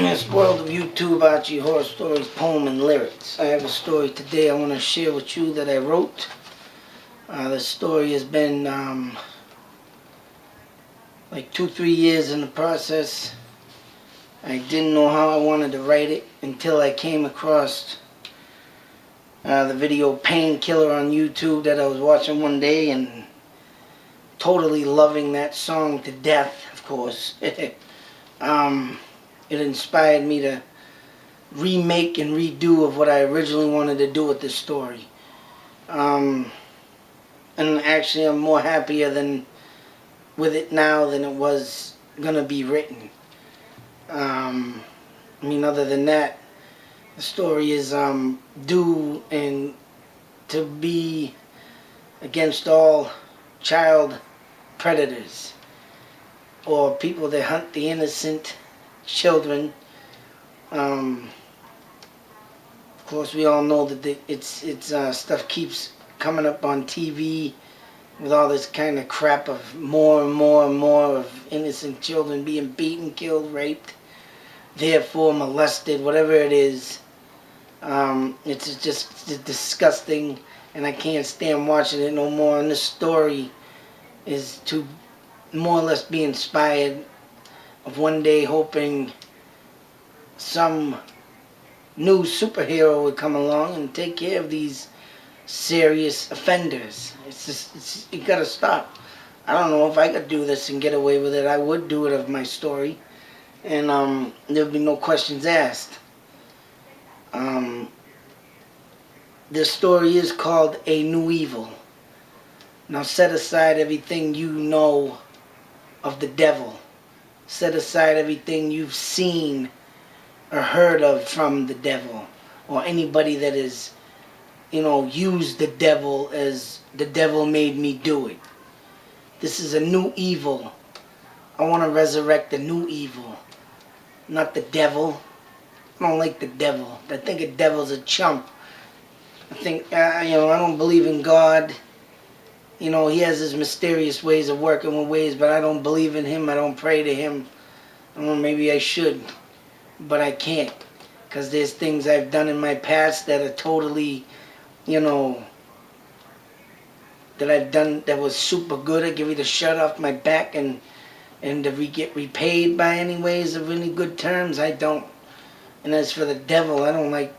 this world of YouTube, Archie Horror Stories, poem and lyrics. I have a story today I want to share with you that I wrote. The story has been like 2-3 years in the process. I didn't know how I wanted to write it until I came across the video Painkiller on YouTube that I was watching one day, and totally loving that song to death, of course. It inspired me to remake and redo of what I originally wanted to do with this story. And actually I'm more happier with it now than it was gonna be written. I mean, other than that, the story is due and to be against all child predators or people that hunt the innocent children. Of course, we all know that it's stuff keeps coming up on TV with all this kind of crap of more and more and more of innocent children being beaten, killed, raped, therefore molested, whatever it is. It's just disgusting, and I can't stand watching it no more. And this story is to more or less be inspired of one day hoping some new superhero would come along and take care of these serious offenders. It gotta stop. I don't know if I could do this and get away with it. I would do it of my story, and there'd be no questions asked. This story is called A New Evil. Now set aside everything you know of the devil. Set aside everything you've seen or heard of from the devil, or anybody that is, used the devil as the devil made me do it. This is a new evil. I want to resurrect a new evil, not the devil. I don't like the devil. I think a devil's a chump. I think, I don't believe in God. He has his mysterious ways of working with ways, but I don't believe in him. I don't pray to him. Maybe I should, but I can't, because there's things I've done in my past that are totally, that I've done that was super good. I give you the shirt off my back, and to get repaid by any ways of any good terms, I don't. And as for the devil, I don't like,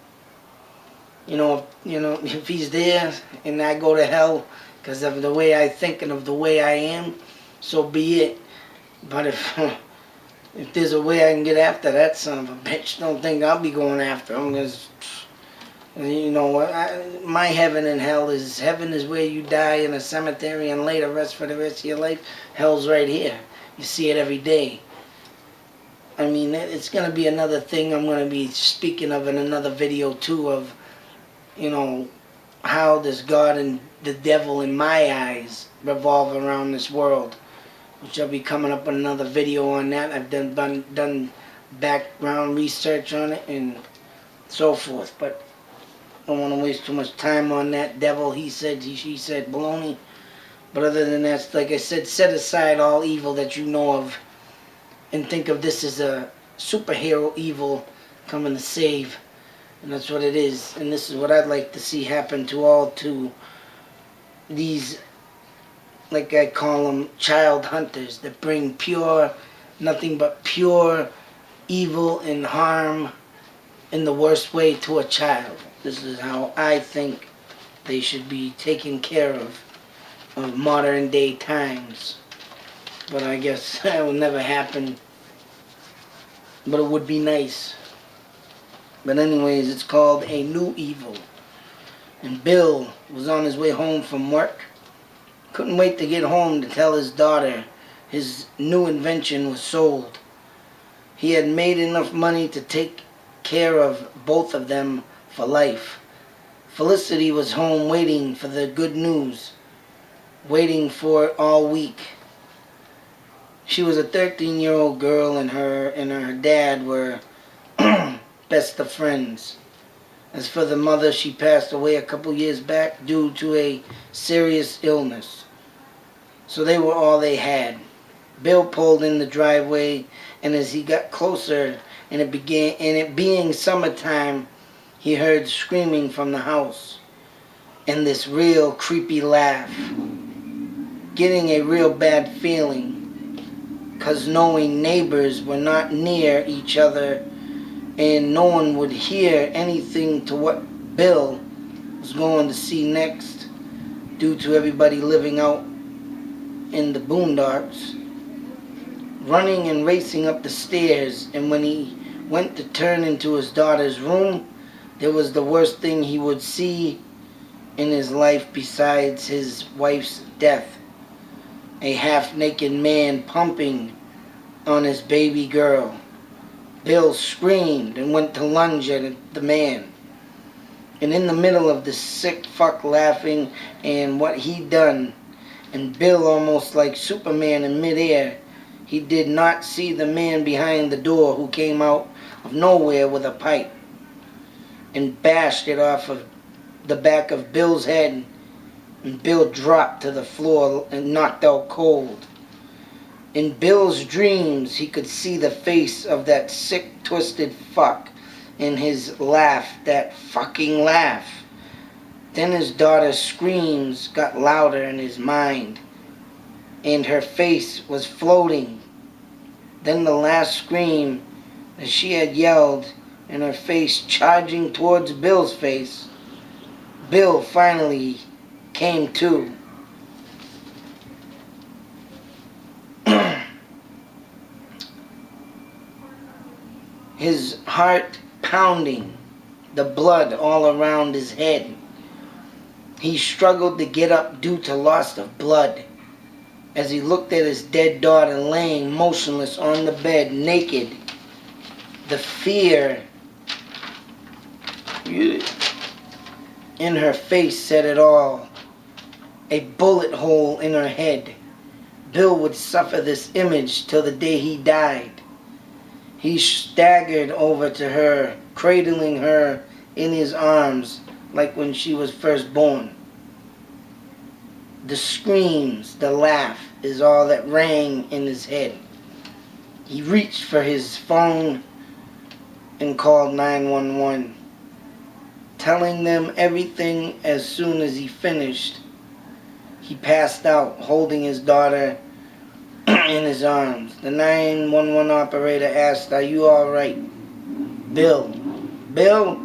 if he's there and I go to hell because of the way I think and of the way I am, so be it. But if there's a way I can get after that son of a bitch, don't think I'll be going after him, because, my heaven and hell is, heaven is where you die in a cemetery and lay to rest for the rest of your life. Hell's right here. You see it every day. I mean, it's going to be another thing I'm going to be speaking of in another video too, of, how does God and the devil in my eyes revolve around this world, which I'll be coming up with another video on that. I've done background research on it and so forth, but I don't want to waste too much time on that. Devil, he said, she said, baloney. But other than that, like I said, set aside all evil that you know of and think of this as a superhero evil coming to save. And that's what it is. And this is what I'd like to see happen to these, like I call them, child hunters that bring nothing but pure evil and harm in the worst way to a child. This is how I think they should be taken care of modern day times. But I guess that will never happen. But it would be nice. But anyways, it's called A New Evil. And Bill was on his way home from work. Couldn't wait to get home to tell his daughter his new invention was sold. He had made enough money to take care of both of them for life. Felicity was home waiting for the good news, waiting for it all week. She was a 13-year-old girl, and her dad were best of friends. As for the mother, she passed away a couple years back due to a serious illness. So they were all they had. Bill pulled in the driveway, and as he got closer, and it being summertime, he heard screaming from the house, and this real creepy laugh. Getting a real bad feeling, 'cause knowing neighbors were not near each other, and no one would hear anything to what Bill was going to see next, due to everybody living out in the boondocks. Running and racing up the stairs, and when he went to turn into his daughter's room, there was the worst thing he would see in his life besides his wife's death. A half-naked man pumping on his baby girl. Bill screamed and went to lunge at the man. And in the middle of the sick fuck laughing and what he'd done, and Bill almost like Superman in midair, he did not see the man behind the door who came out of nowhere with a pipe and bashed it off of the back of Bill's head, and Bill dropped to the floor and knocked out cold. In Bill's dreams, he could see the face of that sick, twisted fuck in his laugh, that fucking laugh. Then his daughter's screams got louder in his mind, and her face was floating. Then the last scream that she had yelled, and her face charging towards Bill's face. Bill finally came to. His heart pounding, the blood all around his head. He struggled to get up due to loss of blood. As he looked at his dead daughter laying motionless on the bed, naked, the fear in her face said it all. A bullet hole in her head. Bill would suffer this image till the day he died. He staggered over to her, cradling her in his arms like when she was first born. The screams, the laugh is all that rang in his head. He reached for his phone and called 911, telling them everything. As soon as he finished, he passed out, holding his daughter in his arms. The 911 operator asked, "Are you all right?" Bill. Bill?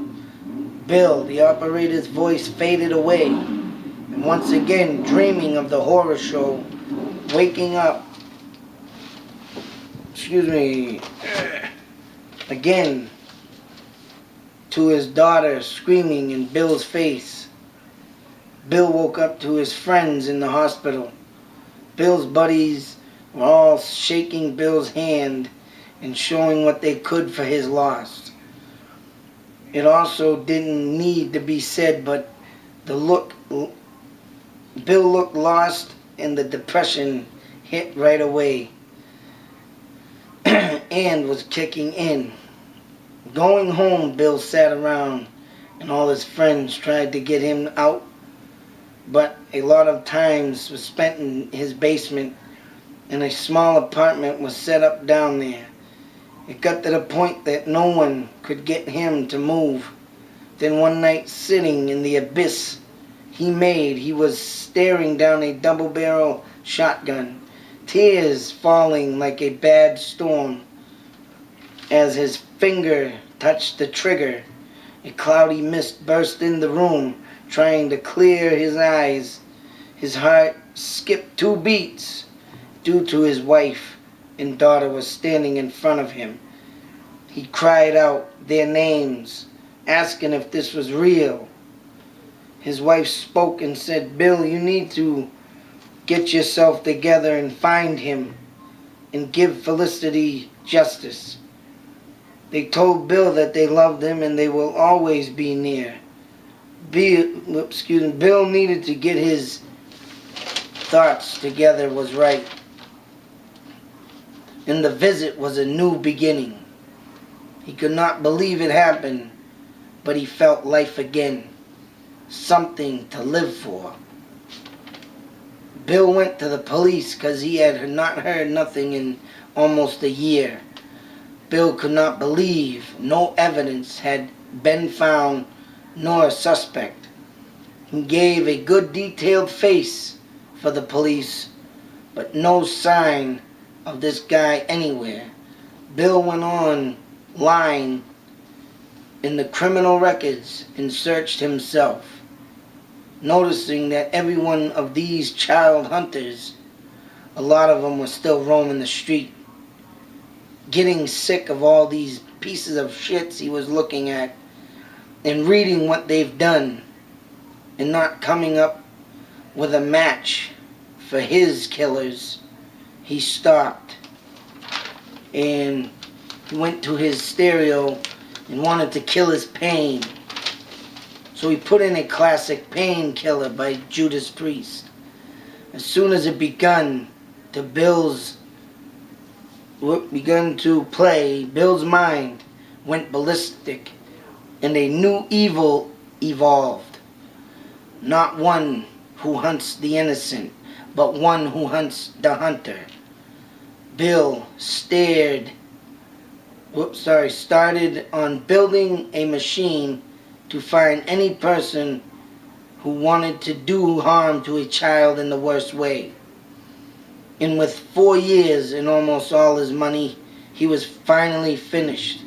Bill. The operator's voice faded away. And once again, dreaming of the horror show, waking up. Again, to his daughter screaming in Bill's face. Bill woke up to his friends in the hospital. Bill's buddies were all shaking Bill's hand and showing what they could for his loss. It also didn't need to be said, but Bill looked lost, and the depression hit right away and was kicking in. Going home, Bill sat around, and all his friends tried to get him out, but a lot of times was spent in his basement, and a small apartment was set up down there. It got to the point that no one could get him to move. Then one night, sitting in the abyss he was staring down a double-barrel shotgun, tears falling like a bad storm. As his finger touched the trigger, a cloudy mist burst in the room, trying to clear his eyes. His heart skipped 2 beats due to his wife and daughter was standing in front of him. He cried out their names, asking if this was real. His wife spoke and said, "Bill, you need to get yourself together and find him and give Felicity justice." They told Bill that they loved him and they will always be near. Bill needed to get his thoughts together was right. And the visit was a new beginning. He could not believe it happened, but he felt life again. Something to live for. Bill went to the police because he had not heard nothing in almost a year. Bill could not believe no evidence had been found nor a suspect. He gave a good detailed face for the police, but no sign of this guy anywhere. Bill went online in the criminal records and searched himself, noticing that every one of these child hunters, a lot of them were still roaming the street, getting sick of all these pieces of shits he was looking at and reading what they've done and not coming up with a match for his killers. He stopped and he went to his stereo and wanted to kill his pain. So he put in a classic Painkiller by Judas Priest. As soon as it begun to play, Bill's mind went ballistic and a new evil evolved. Not one who hunts the innocent, but one who hunts the hunter. Bill started on building a machine to find any person who wanted to do harm to a child in the worst way. And with 4 years and almost all his money, he was finally finished.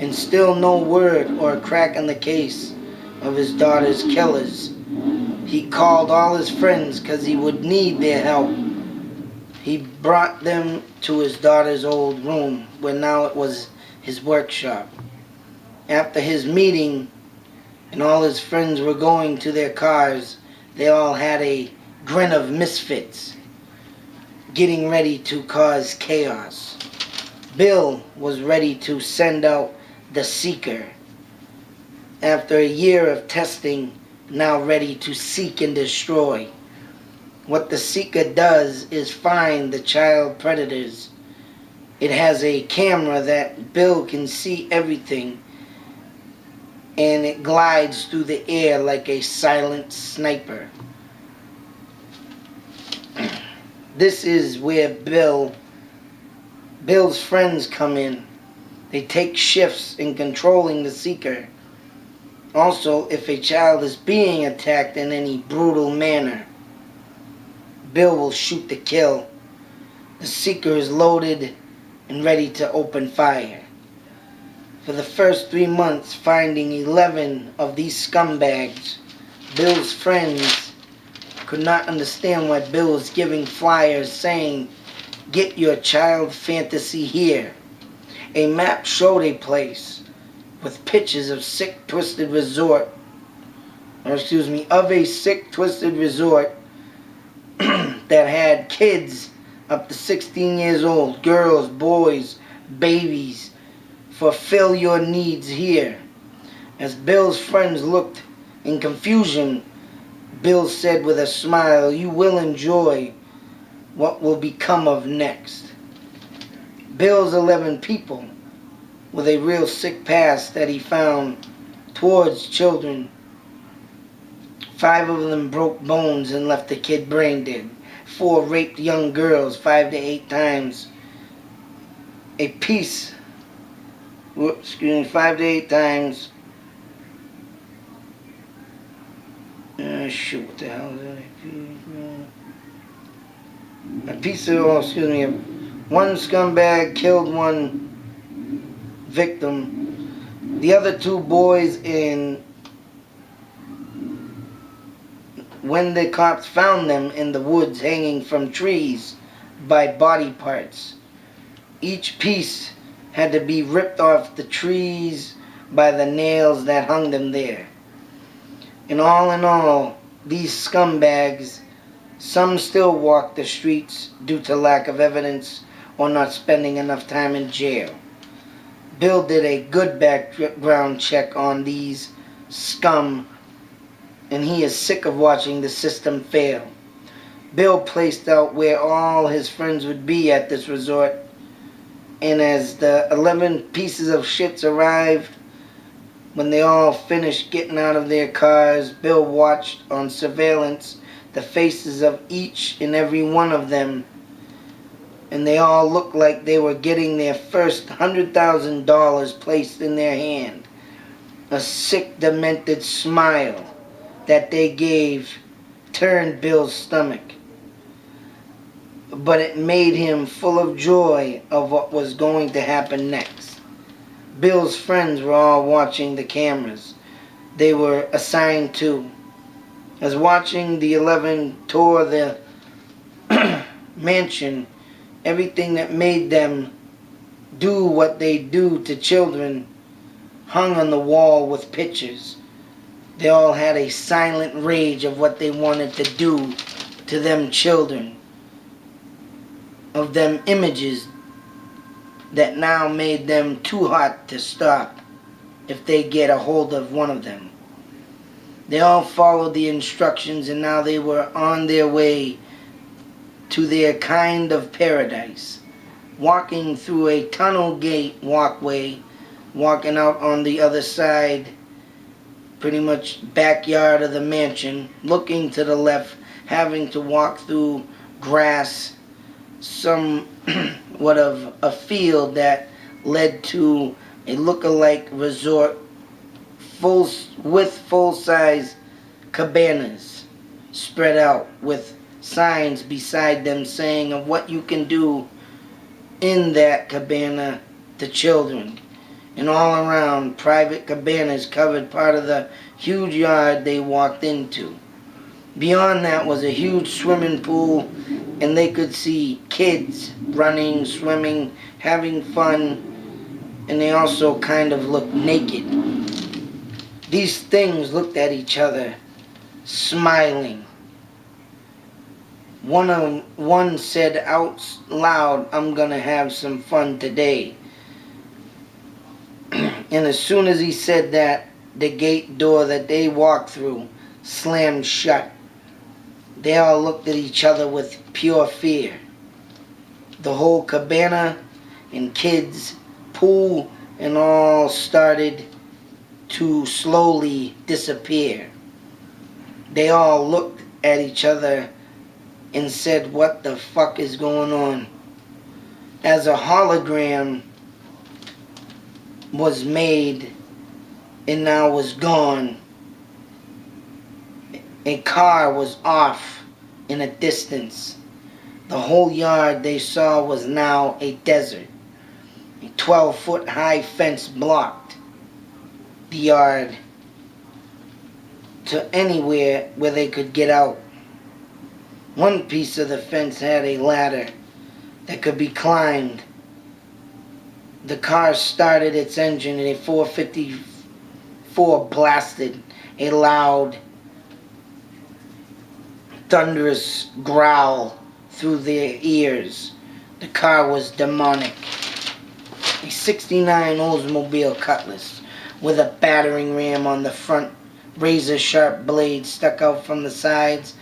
And still no word or a crack in the case of his daughter's killers. He called all his friends because he would need their help. He brought them to his daughter's old room, where now it was his workshop. After his meeting, and all his friends were going to their cars, they all had a grin of misfits, getting ready to cause chaos. Bill was ready to send out the Seeker. After a year of testing, now ready to seek and destroy. What the Seeker does is find the child predators. It has a camera that Bill can see everything, and it glides through the air like a silent sniper. This is where Bill's friends come in. They take shifts in controlling the Seeker. Also, if a child is being attacked in any brutal manner, Bill will shoot to kill. The Seeker is loaded and ready to open fire. For the first 3 months, finding 11 of these scumbags, Bill's friends could not understand why Bill was giving flyers saying, "Get your child fantasy here." A map showed a place with pictures of a sick, twisted resort that had kids up to 16 years old, girls, boys, babies. Fulfill your needs here. As Bill's friends looked in confusion, Bill said with a smile, "You will enjoy what will become of next." Bill's 11 people with a real sick past that he found towards children. 5 of them broke bones and left the kid brain dead. 4 raped young girls 5 to 8 times. 5 to 8 times. What the hell is that? One scumbag killed one victim. The other 2 boys, when the cops found them in the woods hanging from trees by body parts. Each piece had to be ripped off the trees by the nails that hung them there. And all in all, these scumbags, some still walk the streets due to lack of evidence or not spending enough time in jail. Bill did a good background check on these scum, and he is sick of watching the system fail. Bill placed out where all his friends would be at this resort, and as the 11 pieces of shits arrived, when they all finished getting out of their cars, Bill watched on surveillance the faces of each and every one of them, and they all looked like they were getting their first $100,000 placed in their hand. A sick, demented smile that they gave turned Bill's stomach, but it made him full of joy of what was going to happen next. Bill's friends were all watching the cameras they were assigned to. As watching the 11 tour the mansion, everything that made them do what they do to children hung on the wall with pictures. They all had a silent rage of what they wanted to do to them children, of them images that now made them too hot to stop if they get a hold of one of them. They all followed the instructions, and now they were on their way to their kind of paradise, walking through a tunnel gate walkway, walking out on the other side, pretty much backyard of the mansion, looking to the left, having to walk through grass, somewhat of a field that led to a look-alike resort with full-size cabanas spread out with signs beside them saying of what you can do in that cabana to children. And all around, private cabanas covered part of the huge yard they walked into. Beyond that was a huge swimming pool, and they could see kids running, swimming, having fun, and they also kind of looked naked. These things looked at each other, smiling. One said out loud, "I'm gonna have some fun today." And as soon as he said that, the gate door that they walked through slammed shut. They all looked at each other with pure fear. The whole cabana and kids, pool, and all started to slowly disappear. They all looked at each other and said, "What the fuck is going on?" As a hologram was made and now was gone, a car was off in a distance. The whole yard they saw was now a desert. A 12-foot high fence blocked the yard to anywhere where they could get out. One piece of the fence had a ladder that could be climbed. The car started its engine and a 454 blasted a loud, thunderous growl through their ears. The car was demonic. A 69 Oldsmobile Cutlass with a battering ram on the front, razor-sharp blade stuck out from the sides.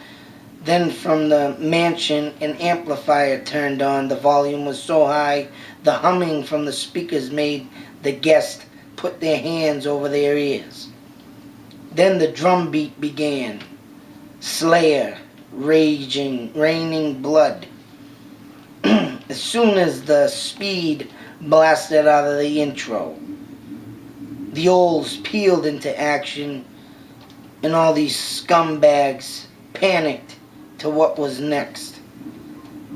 Then from the mansion, an amplifier turned on. The volume was so high, the humming from the speakers made the guests put their hands over their ears. Then the drum beat began. Slayer, raging, raining blood. As soon as the speed blasted out of the intro, the Olds peeled into action, and all these scumbags panicked to what was next.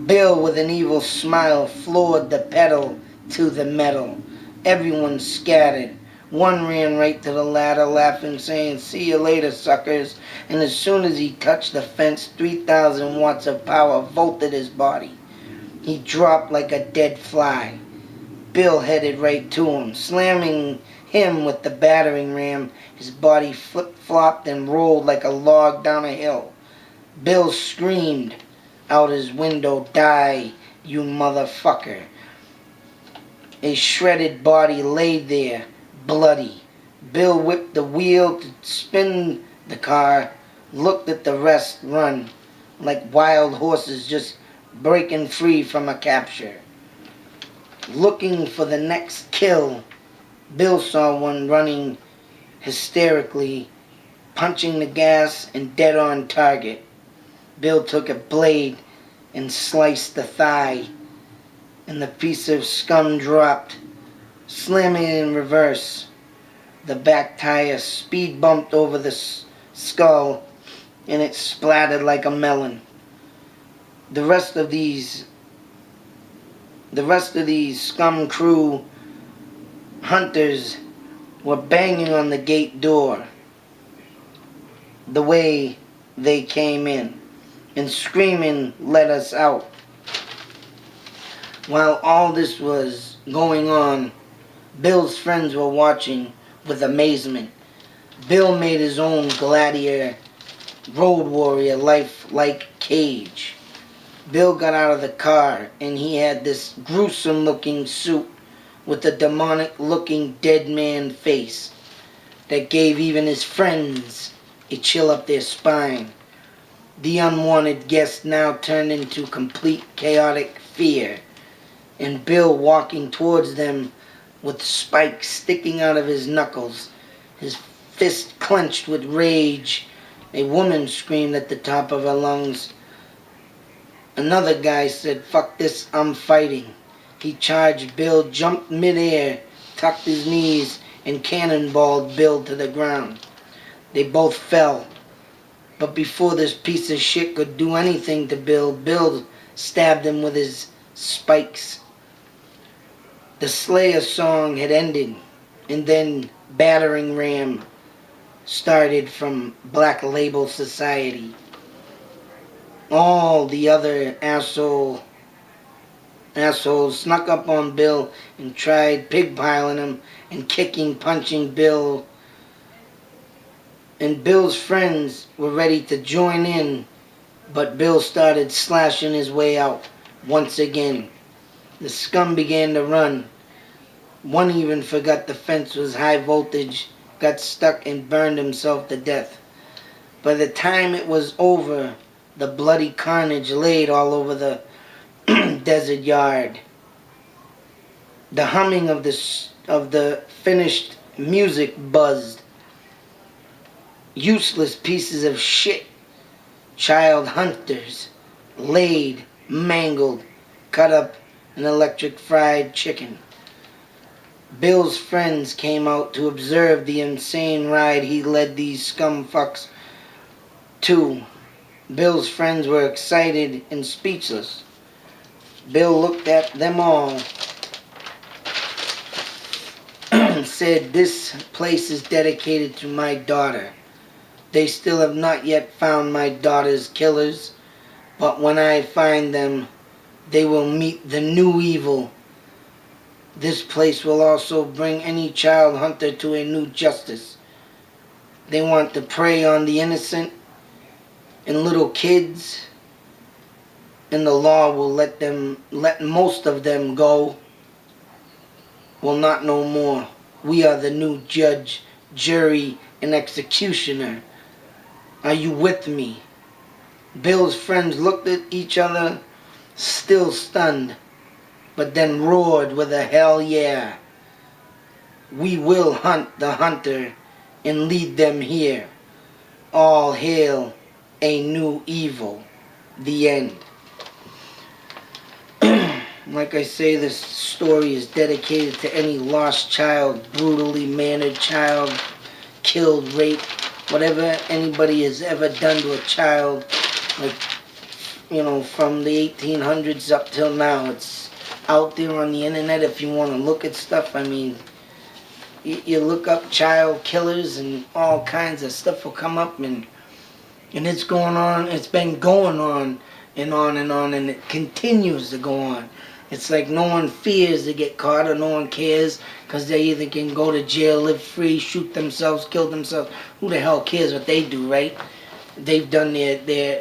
Bill, with an evil smile, floored the pedal to the metal. Everyone scattered. One ran right to the ladder, laughing, saying, "See you later, suckers." And as soon as he touched the fence, 3,000 watts of power volted his body. He dropped like a dead fly. Bill headed right to him, slamming him with the battering ram. His body flip-flopped and rolled like a log down a hill. Bill screamed out his window, "Die, you motherfucker." A shredded body lay there, bloody. Bill whipped the wheel to spin the car, looked at the rest run like wild horses just breaking free from a capture. Looking for the next kill, Bill saw one running hysterically, punching the gas and dead on target. Bill took a blade and sliced the thigh, and the piece of scum dropped, slamming it in reverse. The back tire speed bumped over the skull, and it splattered like a melon. The rest of these scum crew hunters were banging on the gate door the way they came in and screaming, "Let us out." While all this was going on, Bill's friends were watching with amazement. Bill made his own gladiator, road warrior life-like cage. Bill got out of the car and he had this gruesome looking suit with a demonic looking dead man face that gave even his friends a chill up their spine. The unwanted guest now turned into complete chaotic fear, and Bill walking towards them with spikes sticking out of his knuckles, his fist clenched with rage. A woman screamed at the top of her lungs. Another guy said, "Fuck this, I'm fighting." He charged Bill, jumped midair, tucked his knees, and cannonballed Bill to the ground. They both fell. But before this piece of shit could do anything to Bill, Bill stabbed him with his spikes. The Slayer song had ended, and then Battering Ram started from Black Label Society. All the other assholes snuck up on Bill and tried pigpiling him and kicking, punching Bill. And Bill's friends were ready to join in, but Bill started slashing his way out once again. The scum began to run. One even forgot the fence was high voltage, got stuck and burned himself to death. By the time it was over, the bloody carnage laid all over the desert yard. The humming of the finished music buzzed. Useless pieces of shit, child hunters, laid, mangled, cut up an electric fried chicken. Bill's friends came out to observe the insane ride he led these scum fucks to. Bill's friends were excited and speechless. Bill looked at them all and said, "This place is dedicated to my daughter. They still have not yet found my daughter's killers, but when I find them, they will meet the new evil. This place will also bring any child hunter to a new justice. They want to prey on the innocent and little kids, and the law will let most of them go. Will not no more. We are the new judge, jury, and executioner. Are you with me?" Bill's friends looked at each other, still stunned, but then roared with a hell yeah. "We will hunt the hunter and lead them here. All hail a new evil." The end. Like I say, this story is dedicated to any lost child, brutally mannered child, killed, raped, whatever anybody has ever done to a child, like, from the 1800s up till now. It's out there on the internet if you want to look at stuff. I mean, you look up child killers and all kinds of stuff will come up, and it's going on. It's been going on and on and on, and it continues to go on. It's like no one fears to get caught, or no one cares, because they either can go to jail, live free, shoot themselves, kill themselves. Who the hell cares what they do, right? They've done their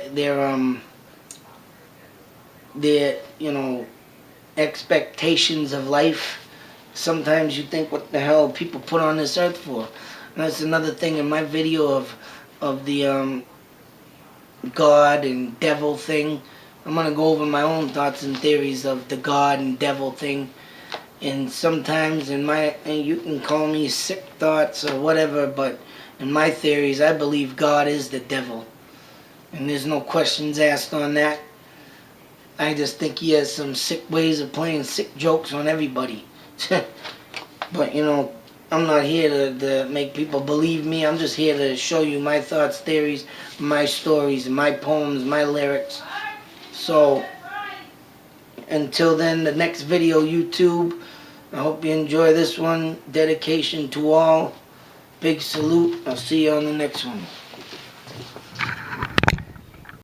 expectations of life. Sometimes you think, what the hell people put on this earth for? And that's another thing in my video of the God and devil thing. I'm going to go over my own thoughts and theories of the God and devil thing. And sometimes and you can call me sick thoughts or whatever, but in my theories, I believe God is the devil. and there's no questions asked on that. I just think he has some sick ways of playing sick jokes on everybody. But, you know, I'm not here to make people believe me. I'm just here to show you my thoughts, theories, my stories, my poems, my lyrics. So, until then, the next video, YouTube, I hope you enjoy this one. Dedication to all. Big salute. I'll see you on the next one.